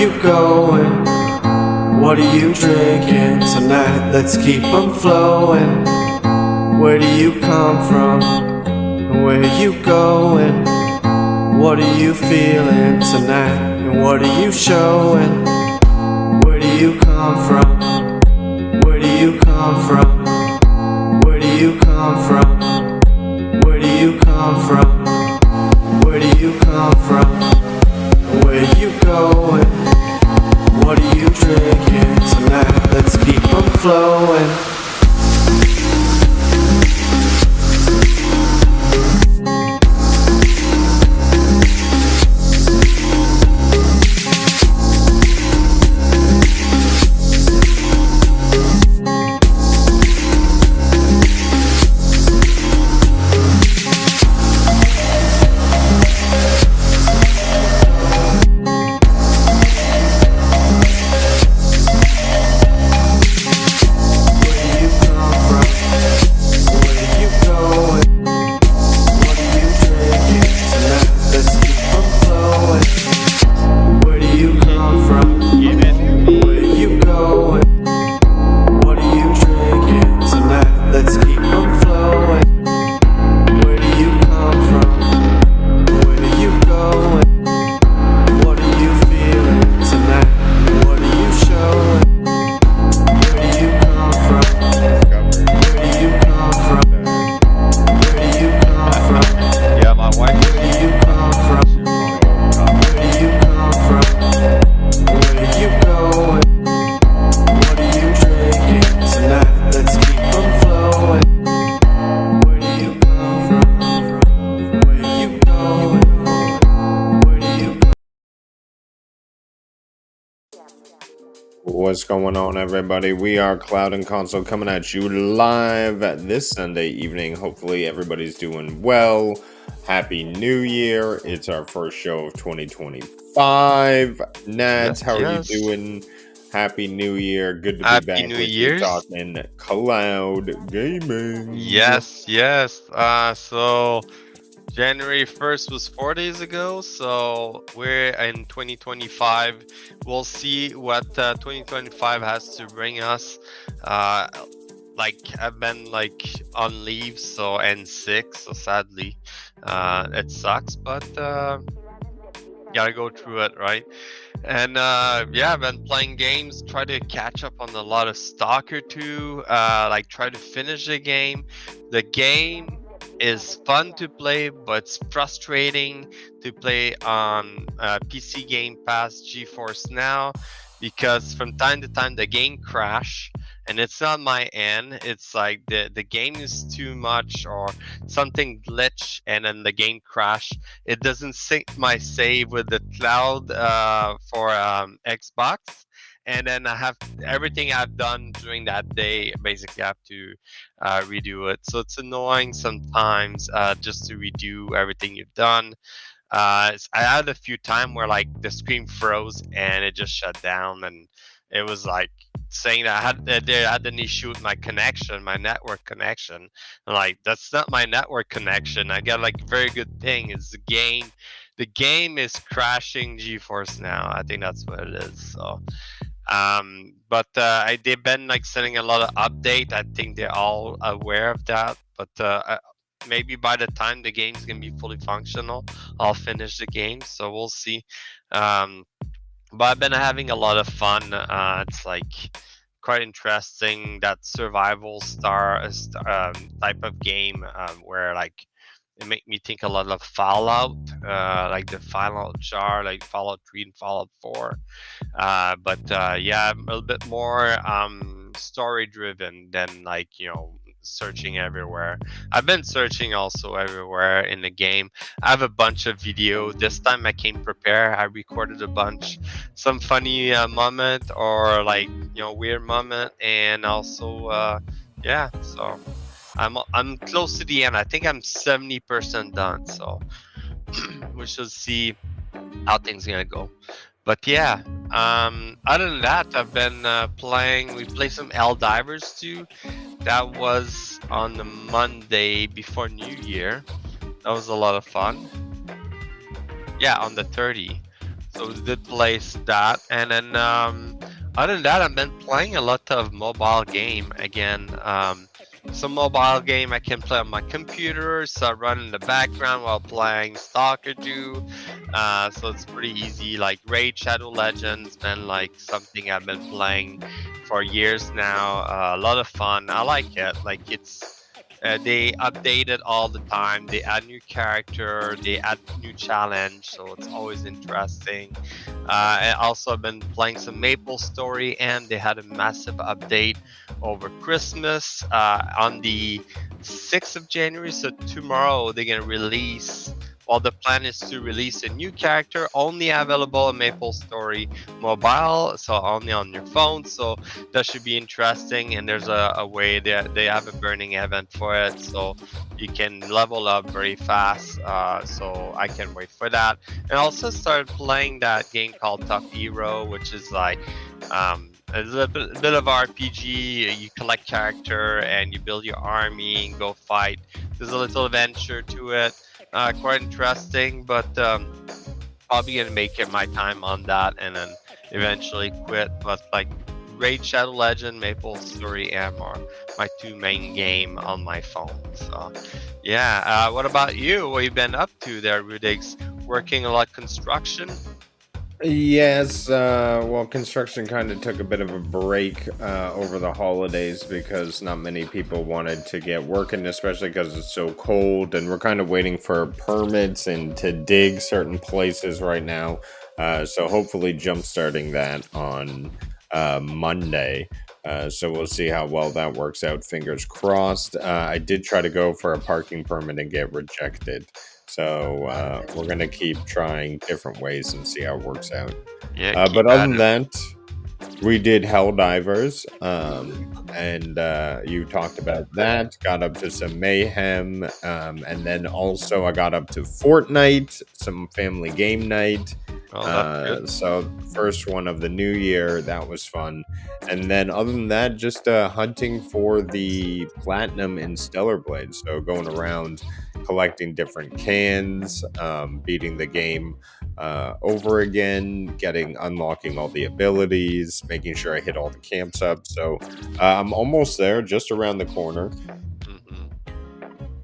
you going? What are you drinking tonight? Let's keep them flowing. Where do you come from? Where are you going? What are you feeling tonight? And what are you showing? Where do you come from? Where do you come from? Where do you come from? Where do you come from? Where do you come from? Where are you going? What are you drinking tonight? Let's keep them flowing. What's going on, everybody? We are Cloud&Console coming at you live this Sunday evening. Hopefully everybody's doing well. Happy New Year. It's our first show of 2025. Nats, how are you doing? Happy New Year. Good to be back with you talking cloud gaming. Yes. So January 1st was 4 days ago, so we're in 2025. We'll see what 2025 has to bring us. I've been on leave, and sick, so sadly it sucks, but gotta go through it, right? And I've been playing games, try to catch up on a lot of Stalker 2, try to finish the game. The game is fun to play, but it's frustrating to play on PC Game Pass GeForce Now, because from time to time the game crash, and it's not my end. It's like the game is too much or something glitch, and then the game crash. It doesn't sync my save with the cloud for Xbox, and then I have everything I've done during that day. Basically, I have to redo it. So it's annoying sometimes just to redo everything you've done. I had a few times where the screen froze and it just shut down, and it was saying that I had an issue with my connection, my network connection. And that's not my network connection. I got a very good thing. It's the game. The game is crashing GeForce Now. I think that's what it is. So they've been sending a lot of update. I think they're all aware of that, but maybe by the time the game's gonna be fully functional, I'll finish the game, so we'll see. But I've been having a lot of fun. It's quite interesting, that survival type of game, where it make me think a lot of Fallout, like the Fallout jar, like Fallout 3 and Fallout 4. I'm a little bit more story driven than searching everywhere. I've been searching also everywhere in the game. I have a bunch of video. This time I came prepared. I recorded a bunch, some funny moment or weird moment, and also so I'm close to the end. I think I'm 70% done, so we shall see how things gonna go. But other than that, I've been playing. We played some Divers too. That was on the Monday before New Year. That was a lot of fun. Yeah, on the 30. So we did place that, and then other than that, I've been playing a lot of mobile game again. Some mobile game I can play on my computer, so I run in the background while playing Stalker 2. So it's pretty easy. Like Raid Shadow Legends been like something I've been playing for years now. A lot of fun. I like it. Like they update it all the time. They add new character, they add new challenge, so it's always interesting. I also have been playing some Maple Story, and they had a massive update over Christmas on the 6th of January. So tomorrow they're gonna release. Well, the plan is to release a new character only available in Maple Story mobile, so only on your phone. So that should be interesting. And there's a way that they have a burning event for it, so you can level up very fast. So I can wait for that. And I also started playing that game called Top Hero, which is like a bit of RPG. You collect character and you build your army and go fight. There's a little adventure to it. Quite interesting, but probably gonna make it my time on that and then eventually quit. But like Raid Shadow Legend, Maple Story M are my two main game on my phone. So yeah. What about you? What you been up to there, Rudix? Working a lot construction? Yes, well, construction kind of took a bit of a break over the holidays because not many people wanted to get working, especially because it's so cold, and we're kind of waiting for permits and to dig certain places right now. So hopefully, jump starting that on Monday. So we'll see how well that works out. Fingers crossed. I did try to go for a parking permit and get rejected. So we're gonna keep trying different ways and see how it works out. Yeah, But keep other at than it. that, we did Helldivers, and you talked about that. Got up to some mayhem, and then also I got up to Fortnite, some family game night. Oh, that's good. So first one of the new year, that was fun. And then other than that, just hunting for the platinum in Stellar Blade. So going around collecting different cans, beating the game over again, unlocking all the abilities, making sure I hit all the camps up. So I'm almost there, just around the corner. Hmm.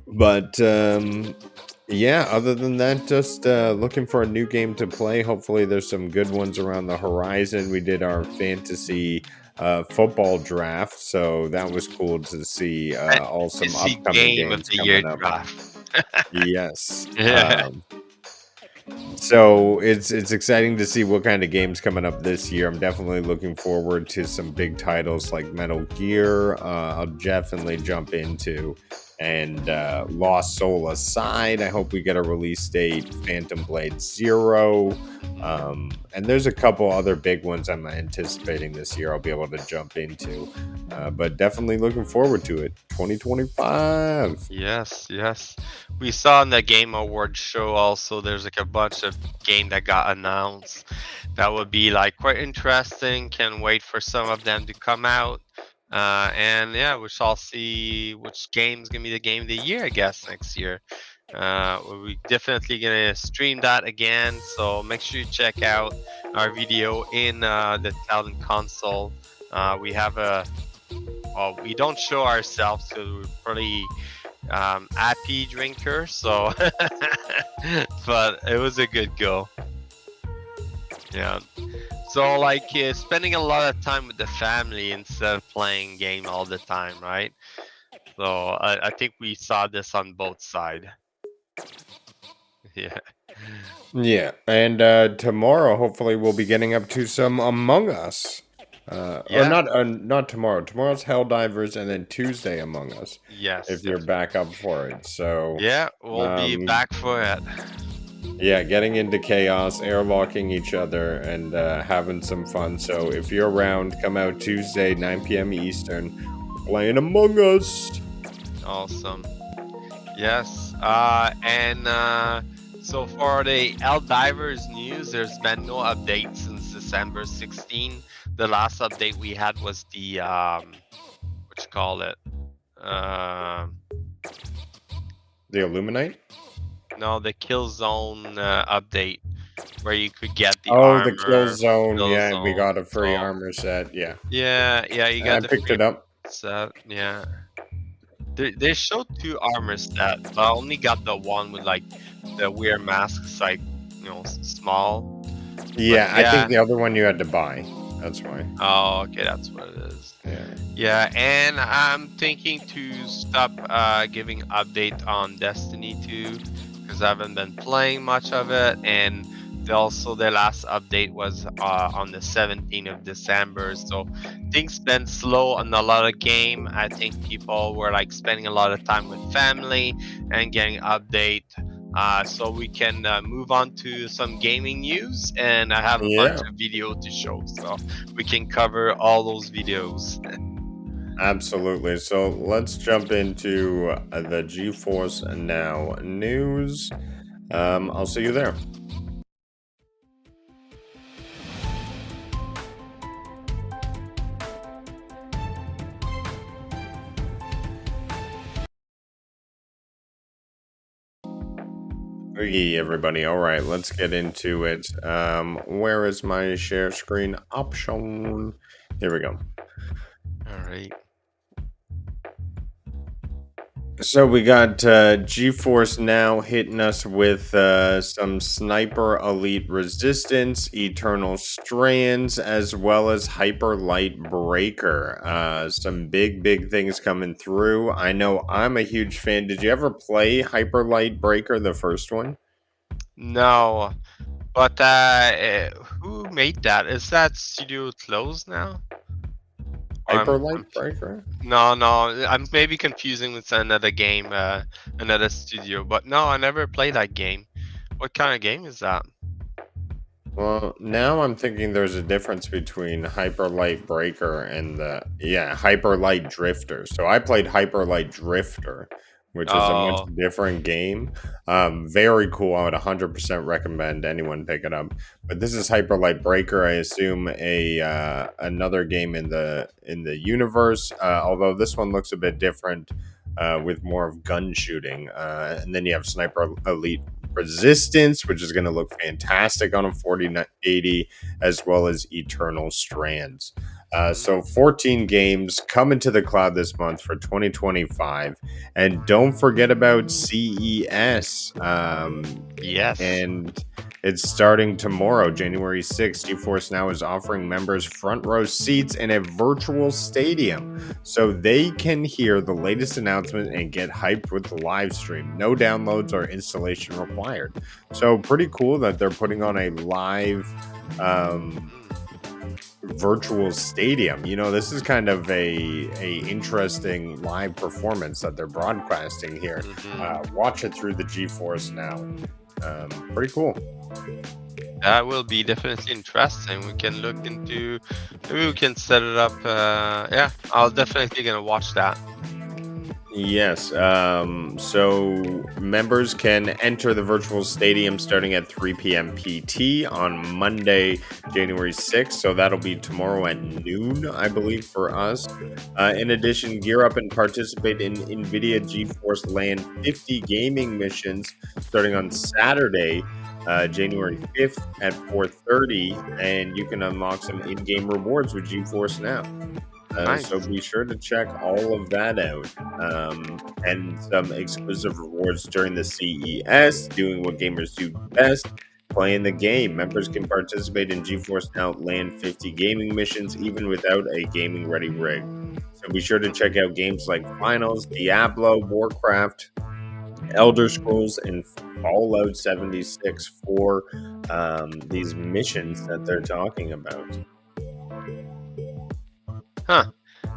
But yeah, other than that, just looking for a new game to play. Hopefully, there's some good ones around the horizon. We did our fantasy football draft, so that was cool to see all some Fantasy upcoming game of games the year coming up. draft. Yes. Yeah. So it's exciting to see what kind of games coming up this year. I'm definitely looking forward to some big titles like Metal Gear. I'll definitely jump into, and Lost Soul aside, I hope we get a release date. Phantom Blade Zero, Mhm. and there's a couple other big ones I'm anticipating this year. I'll be able to jump into, but definitely looking forward to it. 2025. Yes, yes. We saw in the Game Awards show also there's like a bunch of game that got announced that would be like quite interesting. Can wait for some of them to come out. And yeah, we shall see which game's gonna be the game of the year, I guess, next year. We definitely gonna stream that again, so make sure you check out our video in the Cloud console. We have a well, we don't show ourselves because we're pretty happy drinker, so but it was a good go. Yeah. So like spending a lot of time with the family instead of playing game all the time, right? So I think we saw this on both sides. Yeah. Yeah, and tomorrow hopefully we'll be getting up to some Among Us. Or Yeah. not tomorrow. Tomorrow's Helldivers, and then Tuesday Among Us. Yes. If you're Yes. back up for it, so Yeah. We'll be um, back for it. yeah, getting into chaos, airlocking each other, and having some fun. So if you're around, come out Tuesday 9 p.m. Eastern. We're playing Among Us. Awesome. Yes. And so for the Divers news, there's been no update since December 16. The last update we had was the what you call it? Um, The Illuminate. no, the Kill Zone update. where you could get the Oh, the kill armor, zone. kill Yeah, we zone. got a free So armor set. Yeah, yeah, you I got the picked free it up. set. Yeah, they showed two armor sets, but I only got the one with like the weird masks, like small. But Yeah, I think yeah, the other one you had to buy. That's why. oh okay, that's what it is. Yeah. Yeah, and I'm thinking to stop giving update on Destiny 2 because I haven't been playing much of it, and also their last update was on the 17th of December. So things been slow on a lot of game. I think people were like spending a lot of time with family and getting update. So we can move on to some gaming news, and I have a bunch Yeah, of video to show, so we can cover all those videos. absolutely. So let's jump into the GeForce Now news. I'll see you there. Hey everybody, all right, let's get into it. Where is my share screen option? Here we go. All right. So we got GeForce Now hitting us with some Sniper Elite Resistance, Eternal Strands, as well as Hyper Light Breaker. Some big things coming through. I know I'm a huge fan. Did you ever play Hyper Light Breaker, the first one? No, but who made that? Is that studio closed now? Or Hyper I'm Light Breaker? no, I'm maybe confusing with another game, another studio. But no, I never played that game. What kind of game is that? Well, now I'm thinking there's a difference between Hyper Light Breaker and Hyper Light Drifter. So I played Hyper Light Drifter, which is a much Oh, different game. Very cool. I would 100% recommend anyone pick it up. But this is Hyper Light Breaker. I assume a another game in the universe. Although this one looks a bit different, with more of gun shooting. And then you have Sniper Elite Resistance, which is going to look fantastic on a 4080, as well as Eternal Strands. So 14 games coming to the cloud this month for 2025. And don't forget about CES. yes. And it's starting tomorrow, January 6th. GeForce Now is offering members front row seats in a virtual stadium so they can hear the latest announcement and get hyped with the live stream. No downloads or installation required. So pretty cool that they're putting on a live virtual stadium. This is kind of a interesting live performance that they're broadcasting here. Watch it through the GeForce Now. Pretty cool. That will be definitely interesting. We can look into, maybe we can set it up. Yeah, I'll definitely gonna watch that. Yes. So members can enter the virtual stadium starting at 3 p.m. PT on Monday, January 6th. So that'll be tomorrow at noon, I believe, for us. In addition, gear up and participate in NVIDIA GeForce LAN 50 gaming missions starting on Saturday, January 5th at 4:30, and you can unlock some in-game rewards with GeForce Now. Nice. So be sure to check all of that out, and some exclusive rewards during the CES, doing what gamers do best, playing the game. Members can participate in GeForce Now LAN 50 gaming missions even without a gaming-ready rig. So be sure to check out games like Finals, Diablo, Warcraft, Elder Scrolls, and Fallout 76 for these missions that they're talking about. Huh.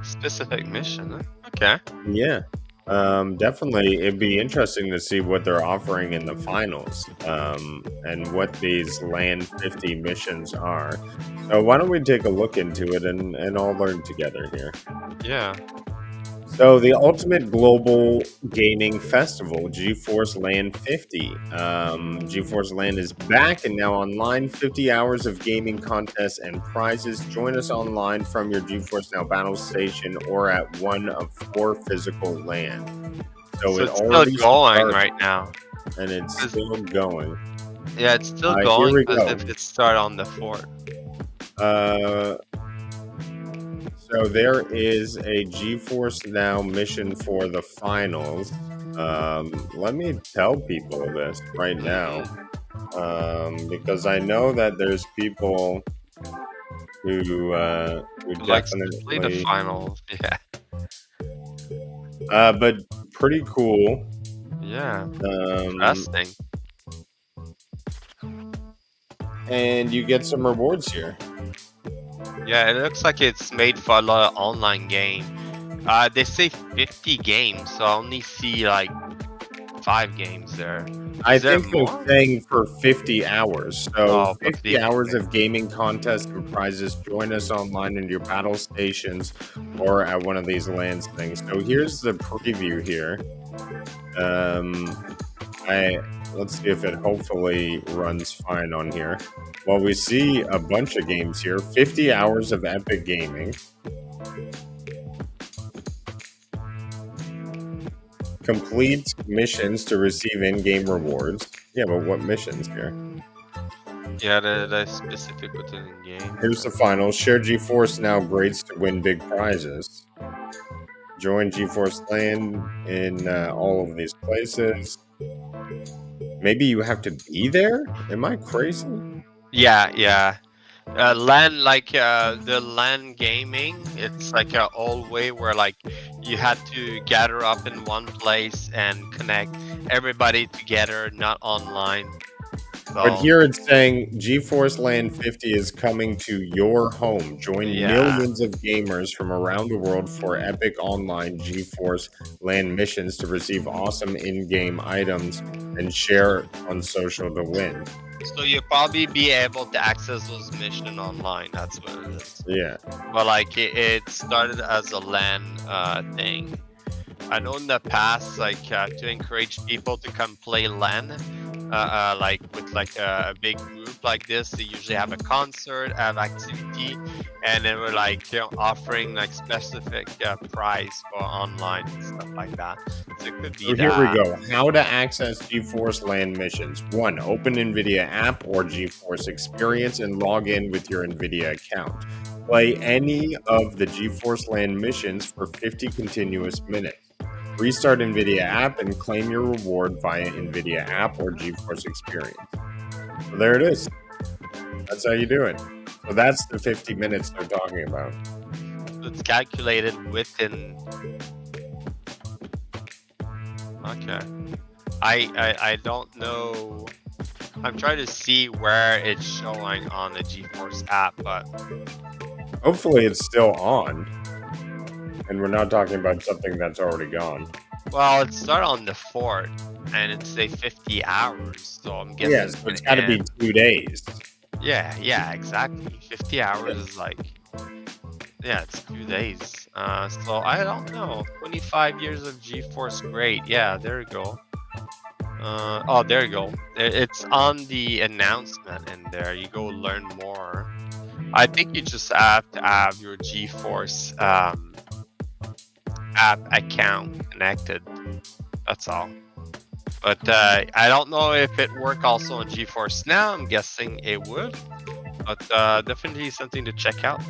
Specific mission. Huh? Okay. Yeah. Definitely, it'd be interesting to see what they're offering in the finals, and what these LAN 50 missions are. So why don't we take a look into it and all learn together here? Yeah. So the Ultimate Global Gaming Festival, GeForce LAN 50. GeForce LAN is back and now online. 50 hours of gaming contests and prizes. Join us online from your GeForce Now battle station or at one of 4 physical LAN. So it it's still already going started, right now. and it's 'Cause- still going. Yeah, it's still Here going, we but go. if it start on the 4th. Uh, so there is a GeForce Now mission for the finals. Let me tell people this right now, Mm-hmm. because I know that there's people who Who likes to play the definitely, finals? Yeah, but pretty cool. yeah, Um, interesting. and you get some rewards here. Yeah, it looks like it's made for a lot of online game. They say 50 games, so I only see like 5 games there. I Is there think they're more? saying for 50 hours. So Oh, 50 50. hours Okay. of gaming contests and prizes. Join us online in your battle stations or at one of these lands things. So here's the preview here. Um, I let's see if it hopefully runs fine on here. Well, we see a bunch of games here. 50 hours of epic gaming. Complete missions to receive in-game rewards. Yeah, but what missions here? Yeah, the specific within the game. Here's the finals. Share GeForce Now grades to win big prizes. Join GeForce Land in all of these places. Maybe you have to be there? Am I crazy? Yeah, yeah. LAN, like the LAN gaming, it's like a old way where like you had to gather up in one place and connect everybody together, not online. But So here it's saying GeForce Land 50 is coming to your home. Join yeah. millions of gamers from around the world for epic online GeForce Land missions to receive awesome in-game items and share on social to win. So you'll probably be able to access those mission online. That's what it is. Yeah. But like it started as a LAN thing. I know in the past, like to encourage people to come play LAN, like with like a big group like this, they usually have a concert, have activity, and then we're like offering like specific prize for online and stuff like that. So it could be So here we that. go. How to access GeForce LAN missions. 1. Open NVIDIA app or GeForce Experience and log in with your NVIDIA account. Play any of the GeForce LAN missions for 50 continuous minutes. Restart NVIDIA app and claim your reward via NVIDIA app or GeForce Experience. So there it is. That's how you do it. So that's the 50 minutes they're talking about. So it's calculated within. Okay. I don't know. I'm trying to see where it's showing on the GeForce app, but Hopefully it's still on. And we're not talking about something that's already gone. well, it started on the 4th, and it's say 50 hours, so I'm guessing Yes, it's it's gonna got to be end. 2 days. Yeah, exactly. 50 hours is like, yeah, it's 2 days. So I don't know. 25 years of GeForce, great. Yeah, there you go. Oh, there you go. It's on the announcement in there. You go learn more. I think you just have to have your GeForce app account connected. That's all. But I don't know if it work also on GeForce Now. I'm guessing it would. But definitely something to check out.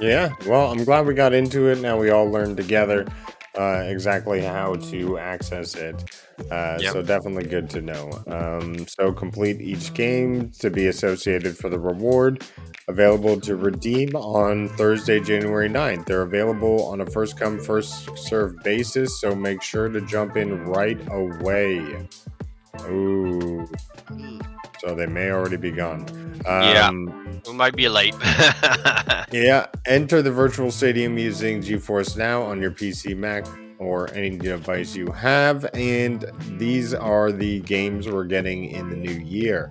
Yeah, well, I'm glad we got into it. Now we all learned together exactly how to access it. Yep. So definitely good to know. So complete each game to be associated for the reward. Available to redeem on Thursday, January 9th. They're available on a first come, first served basis, so make sure to jump in right away. Ooh, Hmm. so they may already be gone. Yeah, we might be late. Yeah, enter the virtual stadium using GeForce Now on your PC, Mac, or any device you have. And these are the games we're getting in the new year.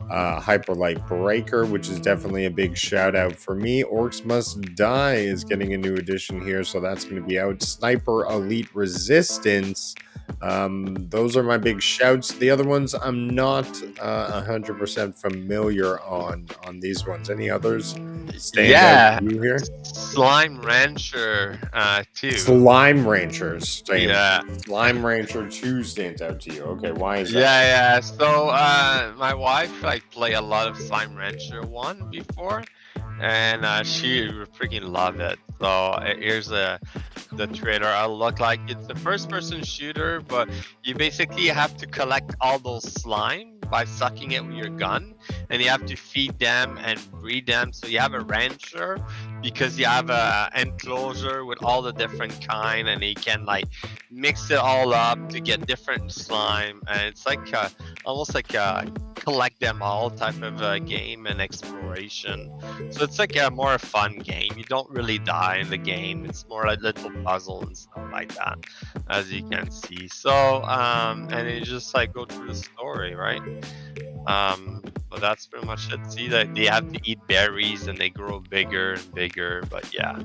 Hyperlight Breaker, which is definitely a big shout out for me. Orcs Must Die is getting a new edition here, so that's going to be out. Sniper Elite Resistance Those are my big shouts. The other ones I'm not 100% familiar on these ones. Any others stand out to Yeah, you here? Slime Rancher, too. Slime Ranchers. Same. Yeah. Slime Rancher 2 stands out to you. Okay, why is that? Yeah. So, my wife like play a lot of Slime Rancher 1 before, and she freaking love it. So here's the trailer. I'll look like it's a first-person shooter, but you basically have to collect all those slime by sucking it with your gun, and you have to feed them and breed them. So you have a rancher because you have a enclosure with all the different kind, and you can like mix it all up to get different slime, and it's like almost like a collect them all type of game and exploration. So it's like a more fun game. You don't really die in the game. It's more like little puzzle and stuff like that, as you can see. So and you just like go through the story, right? But that's pretty much it. See that they have to eat berries and they grow bigger and bigger. But yeah,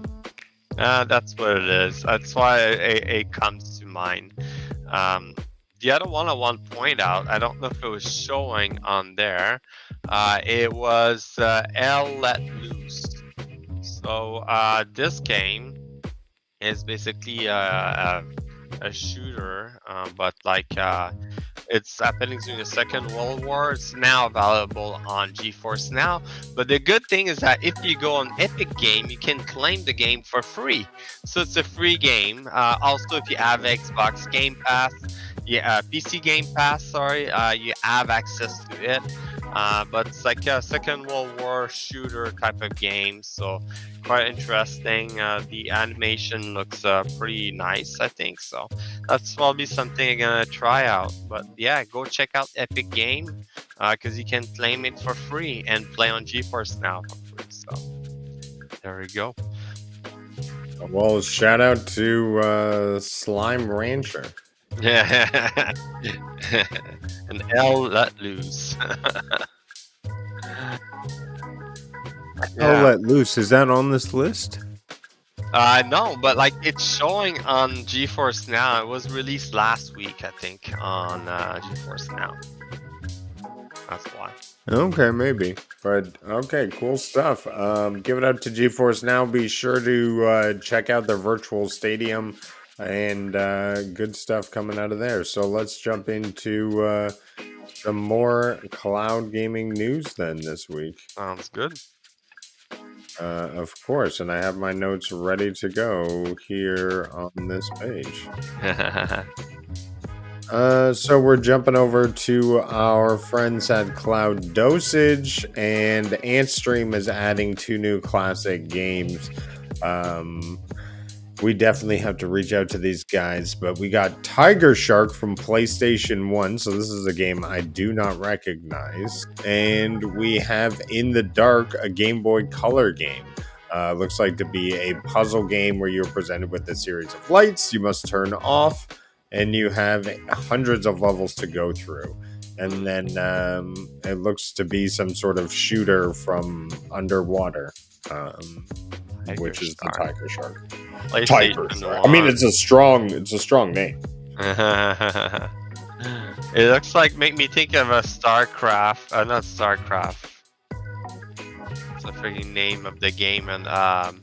that's what it is. That's why it comes to mind. The other one I want to point out, I don't know if it was showing on there. It was L Let Loose. So this game is basically a shooter, but like it's happening during the Second World War. It's now available on GeForce Now. But the good thing is that if you go on Epic Game, you can claim the game for free. So it's a free game. Also, if you have Xbox Game Pass, PC Game Pass, sorry, you have access to it. But it's like a Second World War shooter type of game, so quite interesting. The animation looks pretty nice, I think, so that's probably something I'm gonna try out. But yeah, go check out Epic Game because you can claim it for free and play on GeForce Now for free. So there we go. Well, shout out to Slime Rancher. Yeah, and L Let Loose. I'll Let Loose. Is that on this list? No, but like it's showing on GeForce Now. It was released last week, I think, on GeForce Now. That's why. Okay, maybe. But okay, cool stuff. Give it up to GeForce Now. Be sure to check out the virtual stadium and good stuff coming out of there. So let's jump into some more cloud gaming news then this week. Sounds good. Of course, and I have my notes ready to go here on this page. So we're jumping over to our friends at Cloud Dosage, and Antstream is adding 2 new classic games. We definitely have to reach out to these guys, but we got Tiger Shark from PlayStation 1, so this is a game I do not recognize. And we have In the Dark, a Game Boy Color game. Looks like to be a puzzle game where you're presented with a series of lights you must turn off, and you have hundreds of levels to go through. And then it looks to be some sort of shooter from underwater. Which is the Tiger Shark. Tiger Shark. I mean, it's a strong name. It looks like make me think of a StarCraft. Not StarCraft. It's the freaking name of the game, and that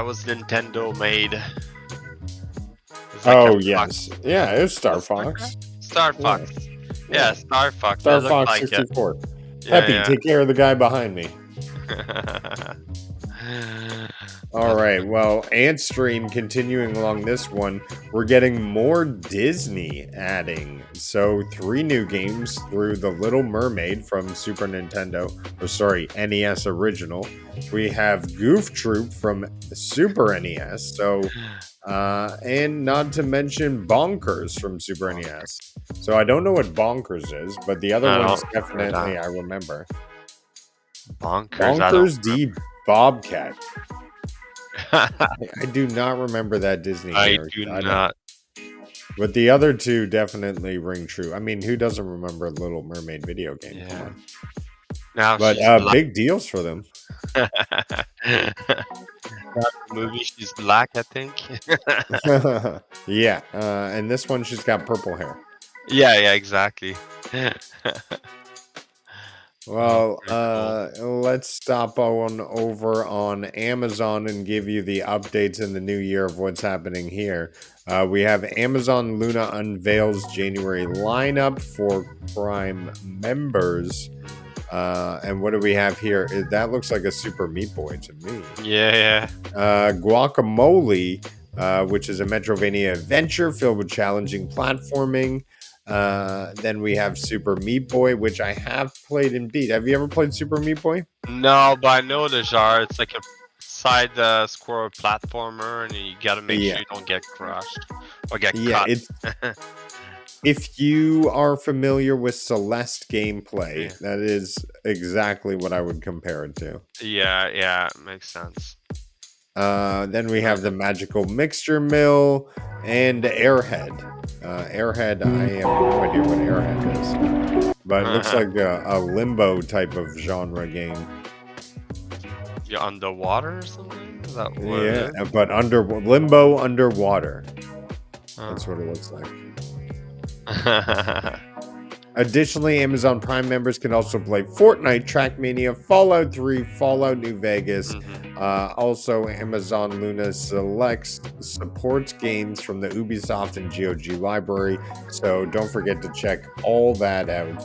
was Nintendo made. Like yes, yeah, it was Star Fox. Star Fox. Yeah, Star Fox. Star Fox 64. Happy, take care of the guy behind me. All right, well, Antstream continuing along this one, we're getting more Disney adding. So 3 new games through The Little Mermaid from Super Nintendo, NES original. We have Goof Troop from Super NES. So, and not to mention Bonkers from Super NES. So I don't know what Bonkers is, but the other ones definitely I remember. Bonkers D. Bobcat. I do not remember that Disney character. I do not. But the other 2 definitely ring true. I mean, who doesn't remember Little Mermaid video game? Yeah. Now, but big deals for them. Not the movie. She's black, I think. Yeah, and this one she's got purple hair. Yeah, yeah, exactly. Oh, Well, pretty cool. let's stop on over on Amazon and give you the updates in the new year of what's happening here. We have Amazon Luna unveils January lineup for Prime members. And what do we have here? That looks like a Super Meat Boy to me. Yeah, Guacamole, which is a Metrovania adventure filled with challenging platforming. Then we have Super Meat Boy, which I have played and beat. Have you ever played Super Meat Boy? no, but I know the genre. It's like a side scroll platformer, and you gotta make sure Yeah. you don't get crushed or get Yeah, cut. it's if you are familiar with Celeste gameplay, Yeah. that is exactly what I would compare it to. Yeah, makes sense. Then we have the Magical Mixture Mill and Airhead. Airhead, I have no idea what Airhead is, but it looks like a limbo type of genre game. You're underwater or something? Is that what it Yeah, is? but limbo underwater. Oh. That's what it looks like. Additionally, Amazon Prime members can also play Fortnite, Trackmania, Fallout 3, Fallout New Vegas. Also, Amazon Luna supports games from the Ubisoft and GOG library. So don't forget to check all that out.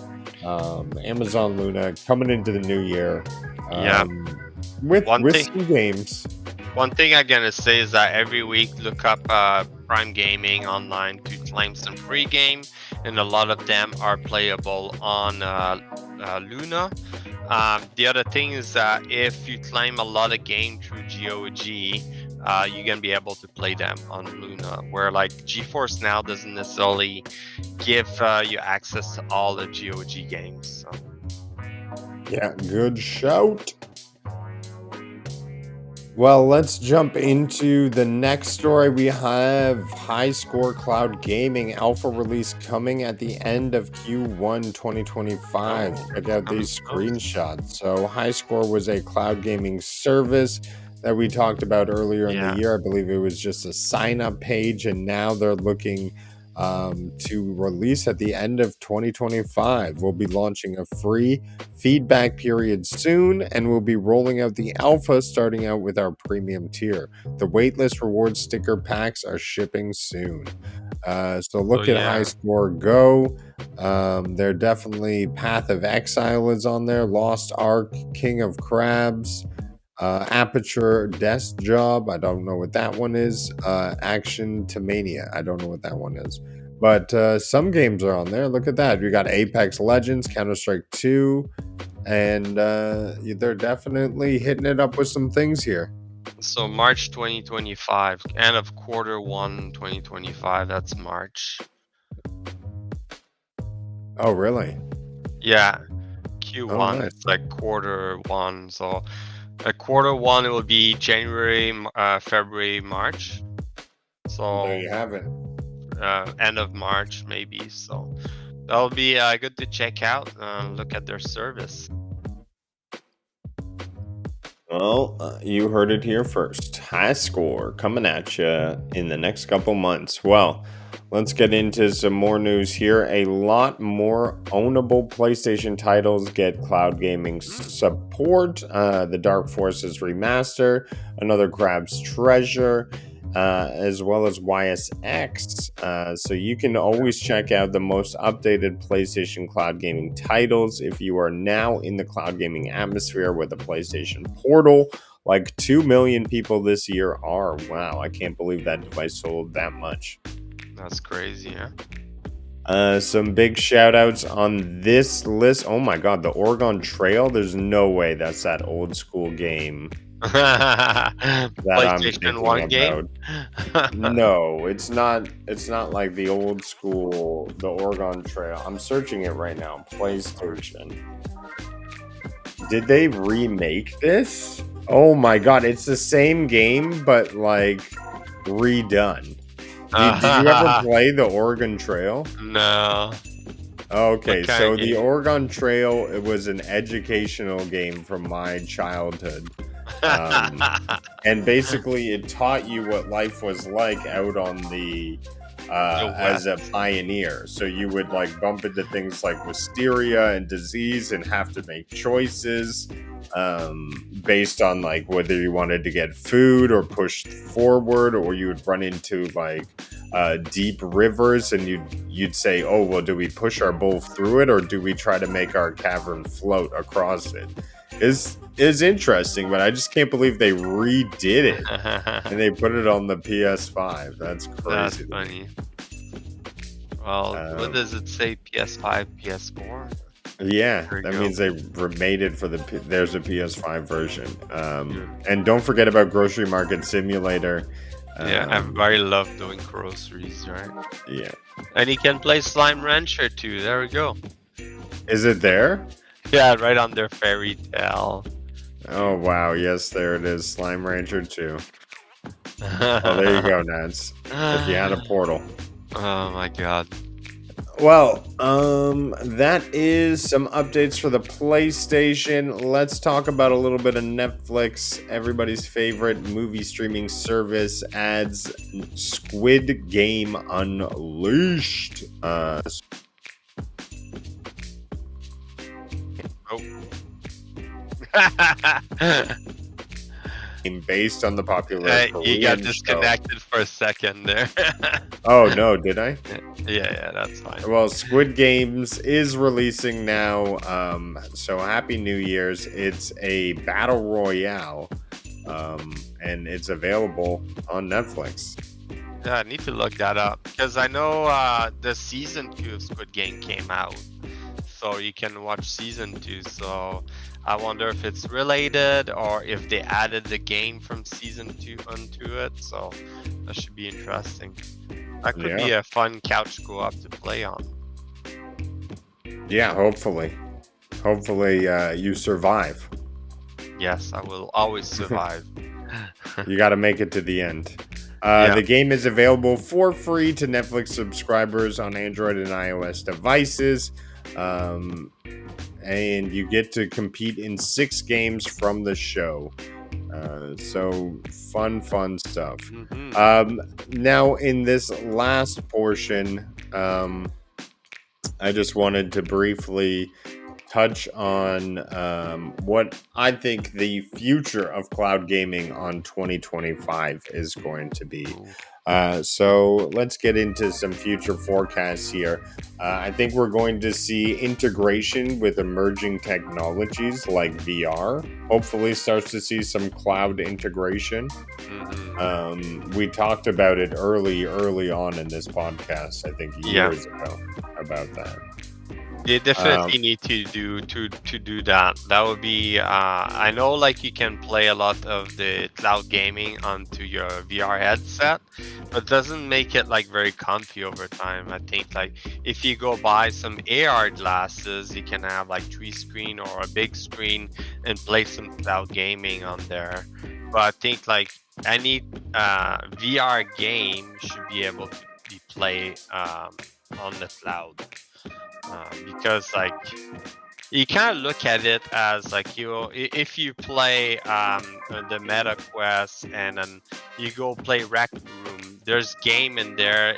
Amazon Luna coming into the new year. Yeah. With One thing- some games. One thing I'm gonna say is that every week look up Prime Gaming online to claim some free game, and a lot of them are playable on Luna. The other thing is that if you claim a lot of game through GOG, you're gonna be able to play them on Luna, where like GeForce Now doesn't necessarily give you access to all the GOG games. So. Yeah, good shout. Well, let's jump into the next story. We have High Score Cloud Gaming alpha release coming at the end of Q1 2025. Check out these screenshots. So, High Score was a cloud gaming service that we talked about earlier in the year. I believe it was just a sign up page, and now they're looking to release at the end of 2025. We'll be launching a free feedback period soon, and we'll be rolling out the alpha starting out with our premium tier. The waitlist reward sticker packs are shipping soon. So look at High Score Go. They're definitely Path of Exile is on there, Lost Ark, King of Crabs, Aperture Desk Job, I don't know what that one is. Action to Mania, I don't know what that one is. But some games are on there. Look at that. We got Apex Legends, Counter-Strike 2, and they're definitely hitting it up with some things here. So March 2025, end of Q1 2025. That's March. Oh, really? Yeah, Q1. Oh, nice. It's like Q1. So Q1 it will be January, February, March. So There you have it. end of March maybe. So that'll be good to check out. Look at their service. Well, you heard it here first. High Score coming at you in the next couple months. Well, let's get into some more news here. A lot more ownable PlayStation titles get cloud gaming support. The Dark Forces remaster, another Crab's Treasure, as well as YSX. So you can always check out the most updated PlayStation cloud gaming titles if you are now in the cloud gaming atmosphere with the PlayStation Portal, like 2 million people this year are. Wow, I can't believe that device sold that much. That's crazy, yeah. Some big shout outs on this list. Oh my god, the Oregon Trail. There's no way that's that old school game that I'm PlayStation thinking 1 game? about. No, it's not like the old school, the Oregon Trail. I'm searching it right now. PlayStation. Did they remake this? Oh my god, it's the same game, but like redone. Did you ever play the Oregon Trail? No. Okay, What kind so of the game? Oregon Trail, it was an educational game from my childhood. And basically it taught you what life was like out on the The as a West. pioneer. So you would like bump into things like wisteria and disease and have to make choices based on like whether you wanted to get food or push forward, or you would run into like deep rivers and you'd say, oh well, do we push our bull through it or do we try to make our cavern float across it? Is interesting, but I just can't believe they redid it and they put it on the PS5. That's That's crazy. funny. Well, what Um, does it say? PS5, PS4? yeah, There you that go. means they remade it for there's a PS5 version. Yeah. And don't forget about Grocery Market Simulator. Yeah, everybody love doing groceries, right? Yeah. And you can play Slime Rancher too. There we go. Is it there? Yeah, right under Fairy Tale. Oh wow, yes, there it is. Slime Rancher 2. Oh, there you go, Nance. If you had a portal. Oh my god. Well, that is some updates for the PlayStation. Let's talk about a little bit of Netflix. Everybody's favorite movie streaming service adds Squid Game Unleashed. Based on the popular You got Korean show. disconnected for a second there. Oh no, did I? Yeah, that's fine. Well, Squid Games is releasing now. So happy New Year's. It's a battle royale. And it's available on Netflix. Yeah, I need to look that up because I know the season 2 of Squid Game came out, so you can watch season 2. So I wonder if it's related or if they added the game from season 2 onto it. So that should be interesting. That could be a fun couch co-op to play on. Yeah, hopefully. Hopefully you survive. Yes, I will always survive. You got to make it to the end. The game is available for free to Netflix subscribers on Android and iOS devices. And you get to compete in 6 games from the show. So fun stuff. Now in this last portion, I just wanted to briefly touch on what I think the future of cloud gaming on 2025 is going to be. So let's get into some future forecasts here. I think we're going to see integration with emerging technologies like VR. Hopefully starts to see some cloud integration. We talked about it early on in this podcast, I think years ago, about that. They definitely need to do that. That would be I know like you can play a lot of the cloud gaming onto your VR headset, but doesn't make it like very comfy over time. I think like if you go buy some AR glasses, you can have like 3 screen or a big screen and play some cloud gaming on there. But I think like any VR game should be able to be played on the cloud. Because like you kind of look at it as like if you play the Meta Quest and then you go play Rec Room, there's game in there.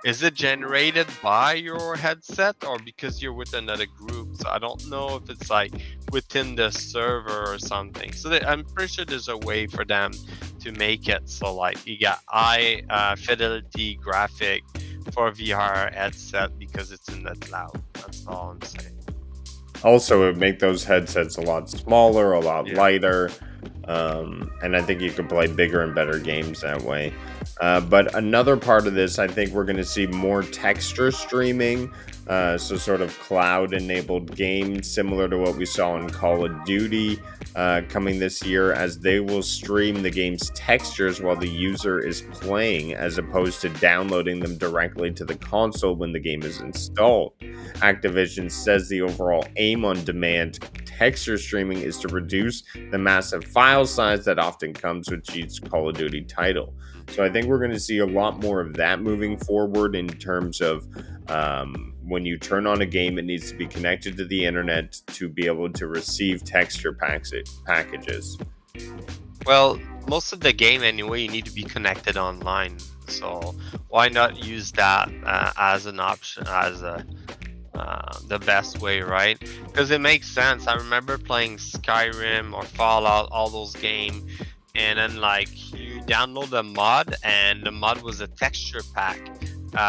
Is it generated by your headset or because you're with another group? So I don't know if it's like within the server or something. So I'm pretty sure there's a way for them to make it so like you got high fidelity graphic for VR headset because it's in the cloud. That's all I'm saying. Also, it would make those headsets a lot smaller, a lot lighter, and I think you can play bigger and better games that way. But another part of this, I think we're going to see more texture streaming, so sort of cloud-enabled games, similar to what we saw in Call of Duty coming this year, as they will stream the game's textures while the user is playing, as opposed to downloading them directly to the console when the game is installed. Activision says the overall aim on demand texture streaming is to reduce the massive file size that often comes with each Call of Duty title. So I think we're going to see a lot more of that moving forward in terms of when you turn on a game, it needs to be connected to the internet to be able to receive texture packages. Well, most of the game anyway, you need to be connected online. So why not use that as an option, as the best way, right? Because it makes sense. I remember playing Skyrim or Fallout, all those games, and then like you download a mod, and the mod was a texture pack.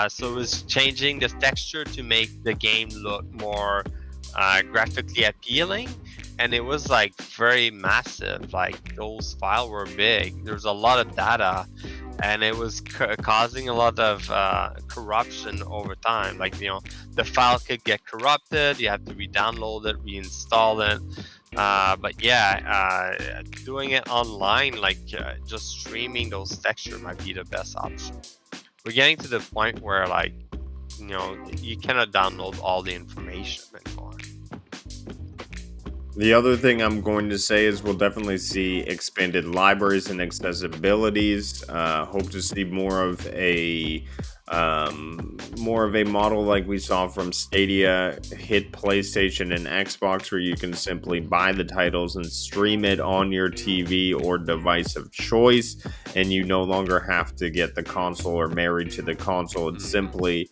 So it was changing the texture to make the game look more graphically appealing, and it was like very massive. Like those files were big. There's a lot of data, and it was causing a lot of corruption over time. Like the file could get corrupted. You have to re-download it, reinstall it. But yeah, doing it online, like just streaming those texture might be the best option. We're getting to the point where like you cannot download all the information anymore. The other thing I'm going to say is we'll definitely see expanded libraries and accessibilities. Hope to see more of a model like we saw from Stadia hit PlayStation and Xbox, where you can simply buy the titles and stream it on your TV or device of choice, and you no longer have to get the console or married to the console. It's simply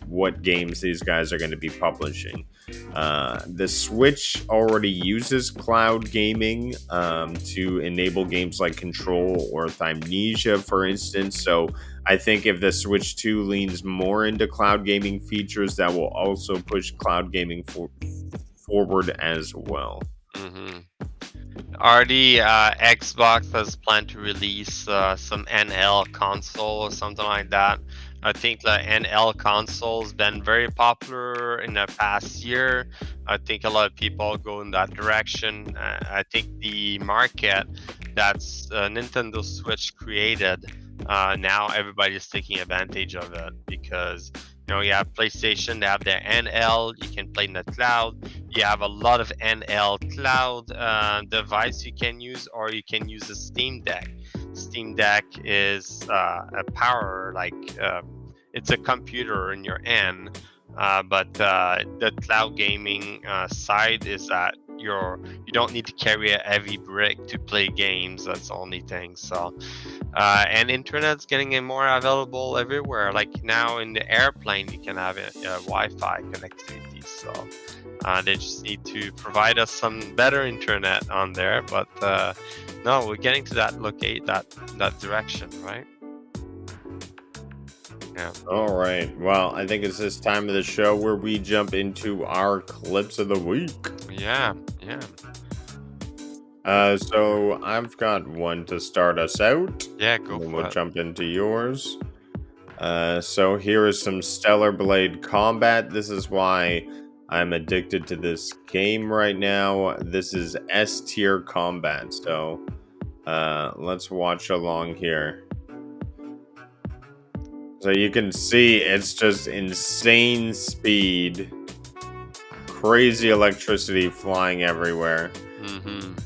what games these guys are going to be publishing. The Switch already uses cloud gaming to enable games like Control or Thymesia, for instance. So I think if the Switch 2 leans more into cloud gaming features, that will also push cloud gaming forward as well. Mm-hmm. Already, Xbox has planned to release some NL console or something like that. I think the NL console has been very popular in the past year. I think a lot of people go in that direction. I think the market that's Nintendo Switch created, now everybody's taking advantage of it because you have PlayStation, they have their NL, you can play in the cloud. You have a lot of NL cloud device you can use, or you can use a Steam Deck. Steam Deck is a power, like it's a computer in your hand, but the cloud gaming side is that you don't need to carry a heavy brick to play games. That's the only thing. So and internet's getting more available everywhere. Like now in the airplane, you can have a Wi-Fi connectivity. So they just need to provide us some better internet on there. But no, we're getting to that direction, right? Yeah. All right. Well, I think it's this time of the show where we jump into our clips of the week. Yeah. Yeah. So I've got one to start us out. Yeah. Go And then for we'll it. jump into yours. So here is some Stellar Blade combat. This is why I'm addicted to this game right now. This is S tier combat. So let's watch along here. So you can see it's just insane speed, crazy electricity flying everywhere. Mm-hmm.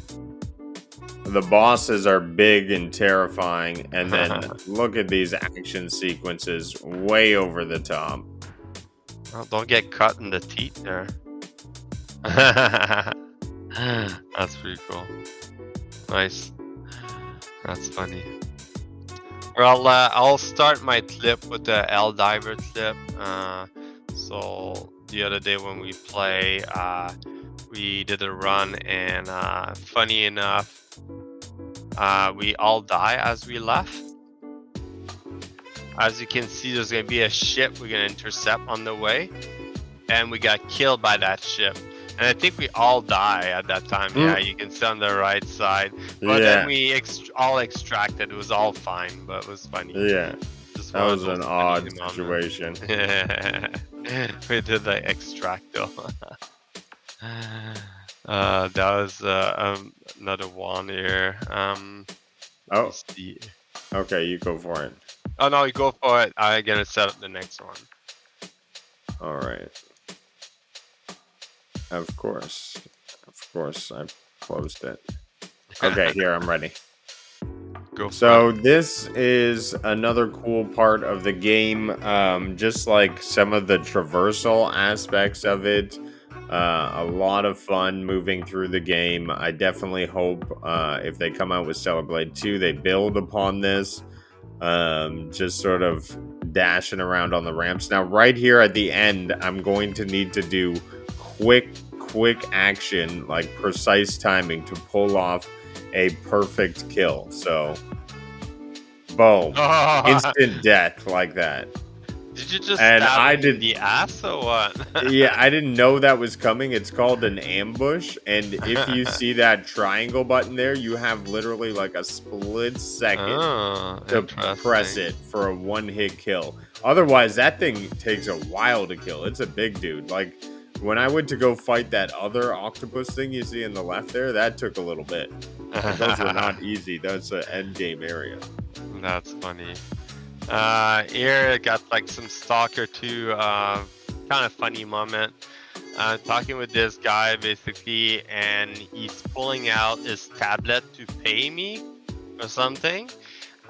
The bosses are big and terrifying, and then look at these action sequences way over the top. Well, don't get cut in the teeth there. That's pretty cool. Nice. That's funny. Well, I'll start my clip with the Diver clip. So the other day when we play, we did a run, and funny enough, we all die as we left. As you can see, there's gonna be a ship we're gonna intercept on the way, and we got killed by that ship. And I think we all die at that time. Yeah, you can see on the right side. But then we all extracted. It was all fine, but it was funny. Yeah, Just that one was of those an funny odd moments. situation. We did the extract though. That was another one here. Oh, Let's see. okay, you go for it. Oh no, you go for it. I'm gonna set up the next one. All right. Of course, I closed it. Okay, here, I'm ready. Go for So it. this is another cool part of the game. Just like some of the traversal aspects of it A lot of fun moving through the game. I definitely hope if they come out with Stellar Blade 2, they build upon this. Just sort of dashing around on the ramps. Now, right here at the end, I'm going to need to do quick action, like precise timing to pull off a perfect kill. So, boom, Oh, instant death like that. did you just And stab I him in did, the ass or what? yeah, I didn't know that was coming. It's called an ambush. And if you see that triangle button there, you have literally like a split second Oh, to press interesting. it for a one-hit kill. Otherwise, that thing takes a while to kill. It's a big dude. Like when I went to go fight that other octopus thing you see in the left there, that took a little bit. Like those were not easy. That's an end game area. That's funny. Here I got like some Stalker 2 kind of funny moment. Talking with this guy basically, and he's pulling out his tablet to pay me or something.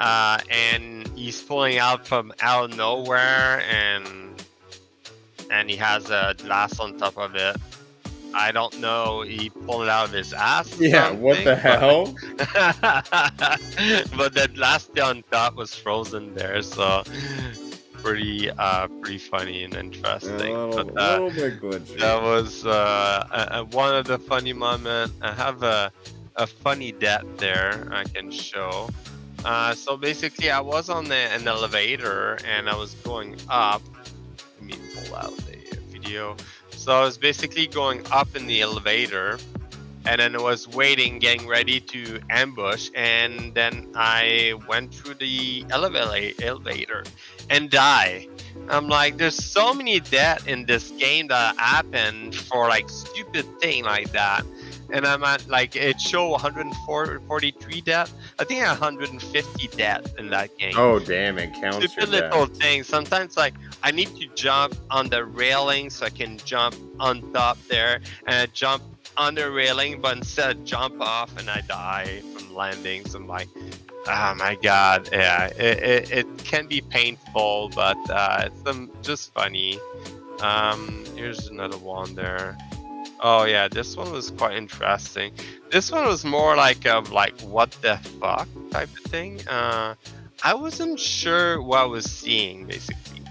And he's pulling out from out of nowhere, and he has a glass on top of it. I don't know. He pulled it out of his ass or Yeah, what the something, but hell? but that last on top was frozen there, so pretty funny and A interesting. little bit glitchy. That was one of the funny moment. I have a funny death there I can show. So basically, I was on an elevator and I was going up. Let me pull out the video. So I was basically going up in the elevator, and then I was waiting, getting ready to ambush, and then I went through the elevator and die. I'm like, there's so many death in this game that happened for like stupid thing like that. And I'm at like it show 143 death. I think 150 death in that game. Oh damn, it counts your Stupid little death. things. Sometimes like I need to jump on the railing so I can jump on top there, and I jump on the railing, but instead jump off and I die from landing. So I'm like, oh my god, yeah, it can be painful, but it's just funny. Here's another one there. Oh yeah, this one was quite interesting. This one was more like what the fuck type of thing. I wasn't sure what I was seeing basically.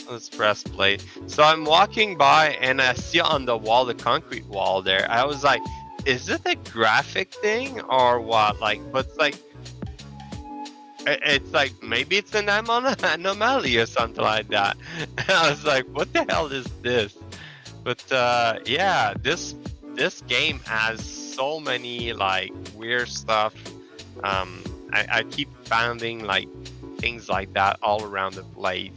Let's press play. So I'm walking by and I see on the wall, the concrete wall there. I was like, is it a graphic thing or what? Like, but it's like it's like maybe it's an anomaly or something like that. I was like, what the hell is this? But yeah, this game has so many like weird stuff. I keep finding like things like that all around the place.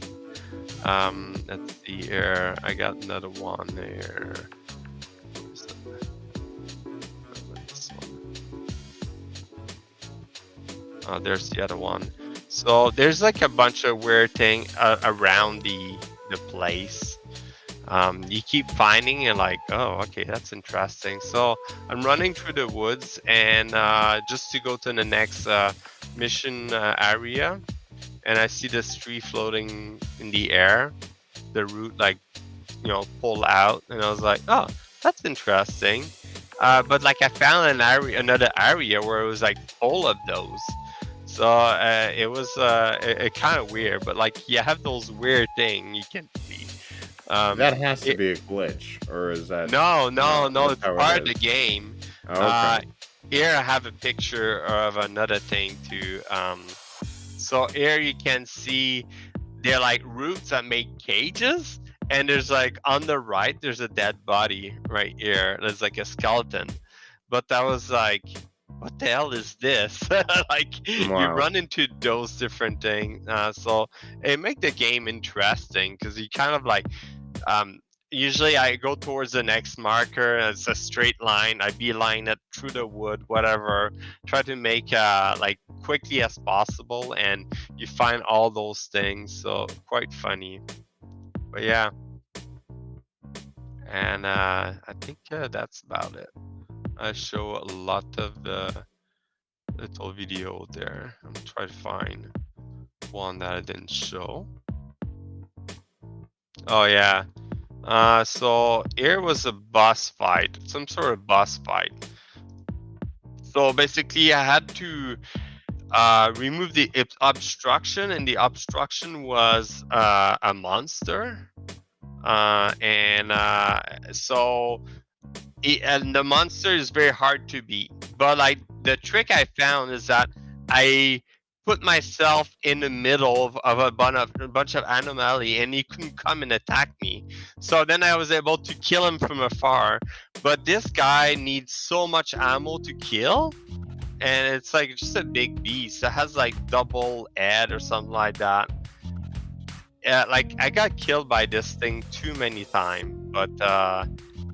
Let's see here. I got another one there. Where's this one? Oh, there's the other one. So there's like a bunch of weird thing around the place. You keep finding and like, oh, okay, that's interesting. So I'm running through the woods and just to go to the next mission area, and I see this tree floating in the air. The root like, pull out, and I was like, oh, that's interesting. But like I found another area where it was like full of those. So it was kind of weird, but like you have those weird things you can see. That has to It, be a glitch, or is that no, no? That's it's how part it of the is. game. Okay. Here I have a picture of another thing too. So here you can see they're like roots that make cages, and there's like on the right there's a dead body right here. There's like a skeleton, but I was like, what the hell is this? Like you Wow. run into those different things, so it make the game interesting because you kind of like um, usually I go towards the next marker and it's a straight line. I beeline it through the wood, whatever. Try to make like quickly as possible, and you find all those things. So quite funny. But yeah, and I think that's about it. I show a lot of the little video there. I'm trying to find one that I didn't show. Oh yeah. So here was a boss fight, some sort of boss fight. So basically, I had to remove the obstruction, and the obstruction was a monster. So and the monster is very hard to beat. But like the trick I found is that I put myself in the middle of a bunch of anomaly, and he couldn't come and attack me. So then I was able to kill him from afar. But this guy needs so much ammo to kill, and it's like just a big beast. It has like double head or something like that. Yeah, like I got killed by this thing too many times, but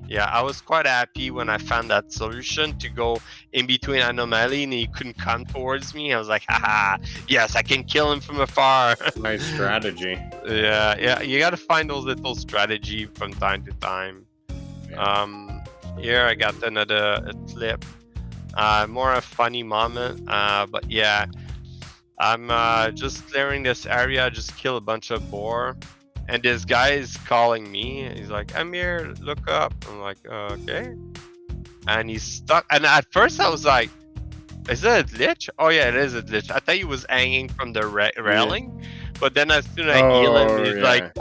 yeah, I was quite happy when I found that solution to go in between anomaly and he couldn't come towards me. I was like, haha, yes, I can kill him from afar. Nice strategy. Yeah, you gotta find those little strategy from time to time. Yeah. Here I got another clip. More a funny moment, but yeah. I'm just clearing this area, just kill a bunch of boar. And this guy is calling me. He's like, I'm here, look up. I'm like, okay. And he's stuck. And at first I was like, is it a glitch? Oh yeah, it is a glitch. I thought he was hanging from the railing. But then as soon as I heal him, he's like,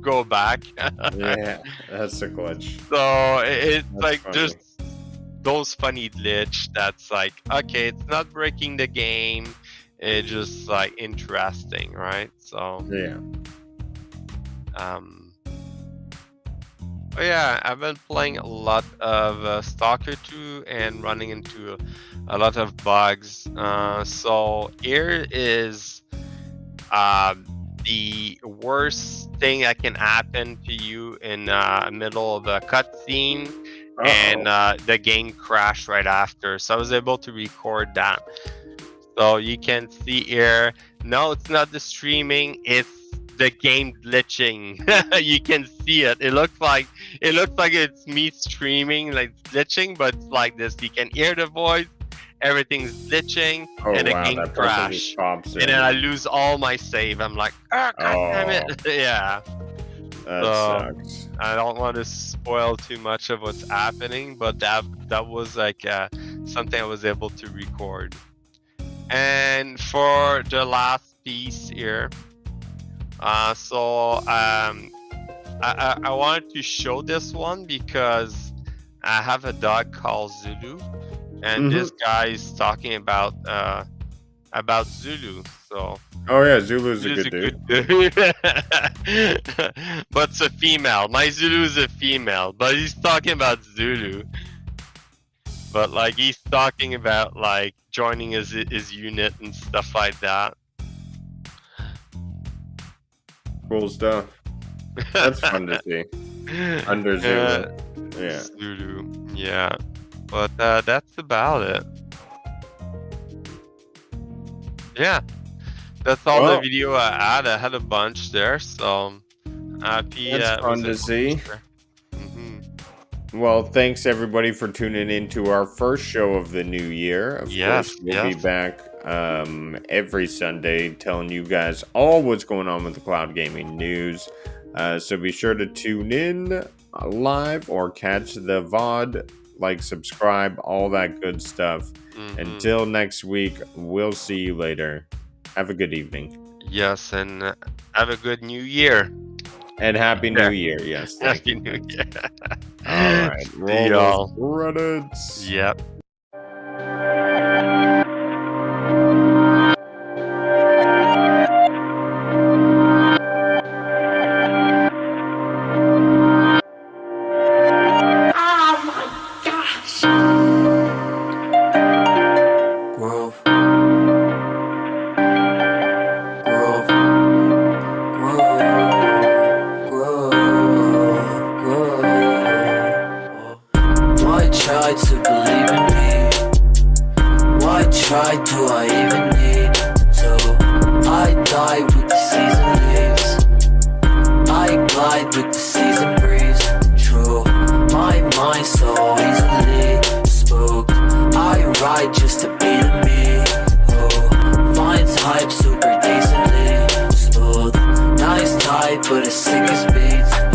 go back. Yeah, that's a glitch. So it's like funny. just those funny glitch that's like, okay, it's not breaking the game. It's just like interesting, right? So Yeah. but yeah, I've been playing a lot of Stalker 2 and running into a lot of bugs. So here is the worst thing that can happen to you in the middle of a cutscene, and the game crashed right after. So I was able to record that. So you can see here, no, it's not the streaming, it's the game glitching. You can see it. It looks like it's me streaming, like glitching, but it's like this. You can hear the voice, everything's glitching, and the game crash. And then I lose all my save. I'm like, oh, god damn it. Yeah. That sucks. I don't want to spoil too much of what's happening, but that was like something I was able to record. And for the last piece here, I wanted to show this one because I have a dog called Zulu, and this guy is talking about Zulu. So oh yeah, Zulu's a good dude. But it's a female. My Zulu is a female, but he's talking about Zulu. But like he's talking about like joining his unit and stuff like that. Cool stuff. That's fun to see. Under Zulu. Yeah. Zulu. Yeah. But that's about it. Yeah. That's all the video I had. I had a bunch there, so happy. That's fun to see. Well, thanks everybody for tuning in to our first show of the new year. Of course, we'll be back every Sunday telling you guys all what's going on with the cloud gaming news. So be sure to tune in live or catch the VOD, like, subscribe, all that good stuff. Until next week, we'll see you later. Have a good evening. Yes, and have a good new year. And Happy New Year, yes. Happy New Year. All right, roll those credits. Yep. But as sick as beats